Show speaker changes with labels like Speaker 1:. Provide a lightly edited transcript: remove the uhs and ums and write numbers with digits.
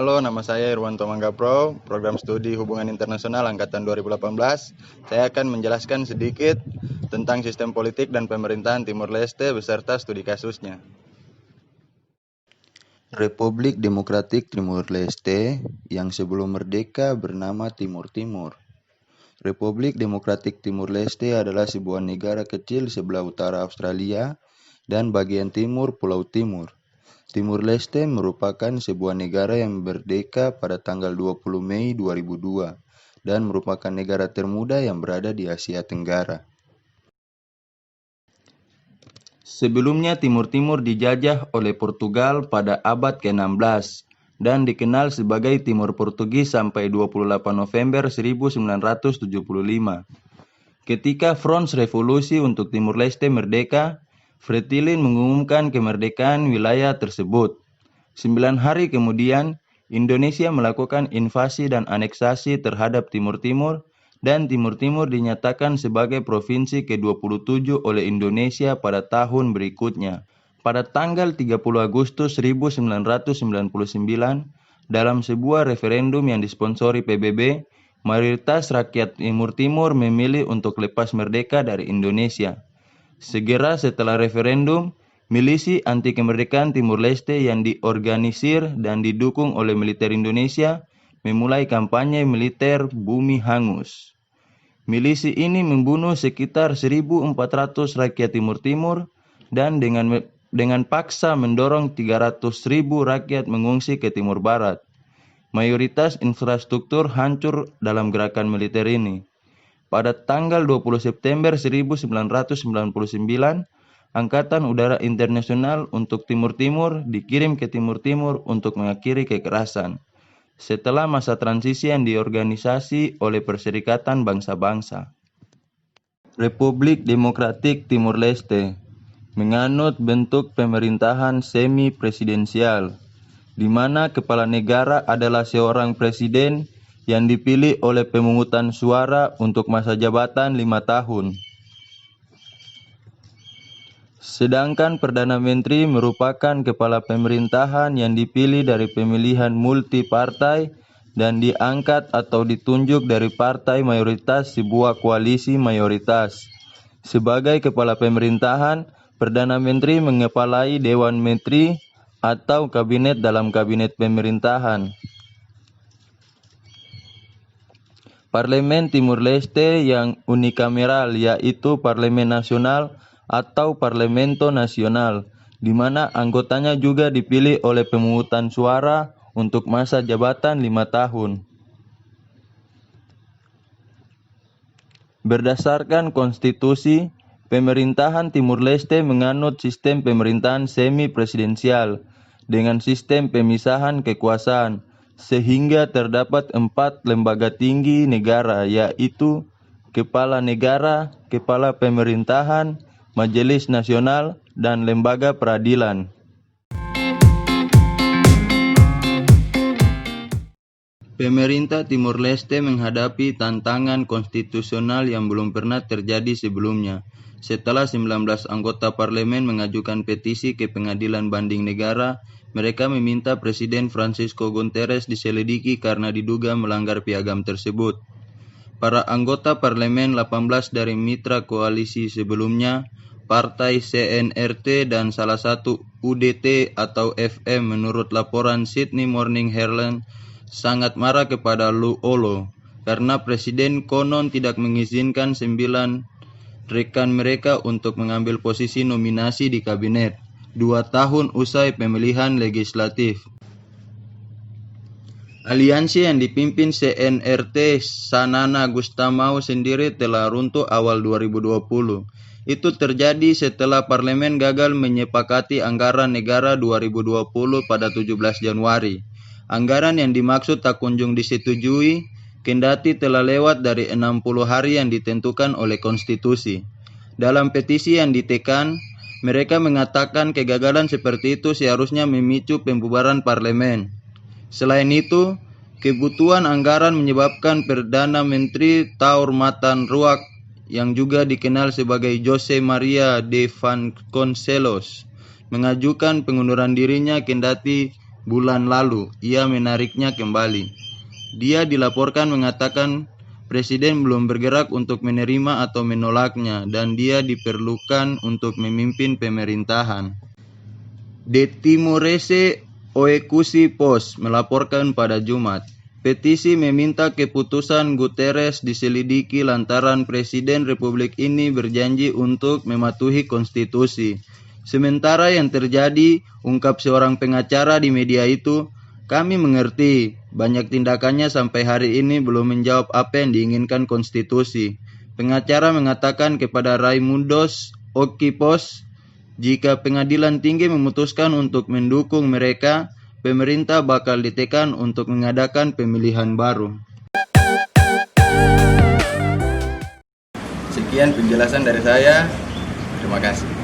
Speaker 1: Halo, nama saya Irwanto Manggapro, Program Studi Hubungan Internasional Angkatan 2018. Saya akan menjelaskan sedikit tentang sistem politik dan pemerintahan Timur Leste beserta studi kasusnya. Republik Demokratik Timur Leste yang sebelum merdeka bernama Timur Timur. Republik Demokratik Timur Leste adalah sebuah negara kecil sebelah utara Australia dan bagian timur Pulau Timur. Timur Leste merupakan sebuah negara yang merdeka pada tanggal 20 Mei 2002 dan merupakan negara termuda yang berada di Asia Tenggara. Sebelumnya Timur Timur dijajah oleh Portugal pada abad ke-16 dan dikenal sebagai Timur Portugis sampai 28 November 1975. Ketika Front Revolusi untuk Timur Leste merdeka, Fretilin mengumumkan kemerdekaan wilayah tersebut. 9 hari kemudian, Indonesia melakukan invasi dan aneksasi terhadap Timur Timur dan Timur Timur dinyatakan sebagai provinsi ke-27 oleh Indonesia pada tahun berikutnya. Pada tanggal 30 Agustus 1999, dalam sebuah referendum yang disponsori PBB, mayoritas rakyat Timur Timur memilih untuk lepas merdeka dari Indonesia. Segera setelah referendum, milisi anti kemerdekaan Timur Leste yang diorganisir dan didukung oleh militer Indonesia memulai kampanye militer Bumi Hangus. Milisi ini membunuh sekitar 1.400 rakyat Timur Timur dan dengan paksa mendorong 300.000 rakyat mengungsi ke Timur Barat. Mayoritas infrastruktur hancur dalam gerakan militer ini. Pada tanggal 20 September 1999, Angkatan Udara Internasional untuk Timur Timur dikirim ke Timur Timur untuk mengakhiri kekerasan. Setelah masa transisi yang diorganisasi oleh Perserikatan Bangsa-Bangsa. Republik Demokratik Timur Leste menganut bentuk pemerintahan semi-presidensial, di mana kepala negara adalah seorang presiden yang dipilih oleh pemungutan suara untuk masa jabatan 5 tahun. Sedangkan Perdana Menteri merupakan kepala pemerintahan yang dipilih dari pemilihan multi-partai dan diangkat atau ditunjuk dari partai mayoritas sebuah koalisi mayoritas. Sebagai kepala pemerintahan, Perdana Menteri mengepalai Dewan Menteri atau kabinet dalam kabinet pemerintahan. Parlemen Timur Leste yang unikameral yaitu Parlemen Nasional atau Parlamento Nasional, di mana anggotanya juga dipilih oleh pemungutan suara untuk masa jabatan 5 tahun. Berdasarkan konstitusi, pemerintahan Timur Leste menganut sistem pemerintahan semi-presidensial dengan sistem pemisahan kekuasaan, sehingga terdapat 4 lembaga tinggi negara yaitu Kepala Negara, Kepala Pemerintahan, Majelis Nasional, dan Lembaga Peradilan. Pemerintah Timur Leste menghadapi tantangan konstitusional yang belum pernah terjadi sebelumnya. Setelah 19 anggota parlemen mengajukan petisi ke Pengadilan Banding Negara, mereka meminta Presiden Francisco Guterres diselidiki karena diduga melanggar piagam tersebut. Para anggota parlemen 18 dari mitra koalisi sebelumnya, Partai CNRT dan salah satu UDT atau FM menurut laporan Sydney Morning Herald sangat marah kepada Luolo karena Presiden konon tidak mengizinkan 9 rekan mereka untuk mengambil posisi nominasi di kabinet 2 tahun usai pemilihan legislatif. Aliansi yang dipimpin CNRT Sanana Gustamao sendiri telah runtuh awal 2020. Itu terjadi setelah parlemen gagal menyepakati anggaran negara 2020 pada 17 Januari. Anggaran yang dimaksud tak kunjung disetujui, kendati telah lewat dari 60 hari yang ditentukan oleh konstitusi. Dalam petisi yang ditekan, mereka mengatakan kegagalan seperti itu seharusnya memicu pembubaran parlemen. Selain itu, kebutuhan anggaran menyebabkan Perdana Menteri Taur Matan Ruak yang juga dikenal sebagai Jose Maria de Vasconcelos mengajukan pengunduran dirinya kendati bulan lalu ia menariknya kembali. Dia dilaporkan mengatakan Presiden belum bergerak untuk menerima atau menolaknya dan dia diperlukan untuk memimpin pemerintahan. De Timorese Oekusi Post melaporkan pada Jumat, petisi meminta keputusan Guterres diselidiki lantaran Presiden Republik ini berjanji untuk mematuhi konstitusi. Sementara yang terjadi, ungkap seorang pengacara di media itu, kami mengerti, banyak tindakannya sampai hari ini belum menjawab apa yang diinginkan konstitusi. Pengacara mengatakan kepada Raimundos Okkipos, jika pengadilan tinggi memutuskan untuk mendukung mereka, pemerintah bakal ditekan untuk mengadakan pemilihan baru. Sekian penjelasan dari saya. Terima kasih.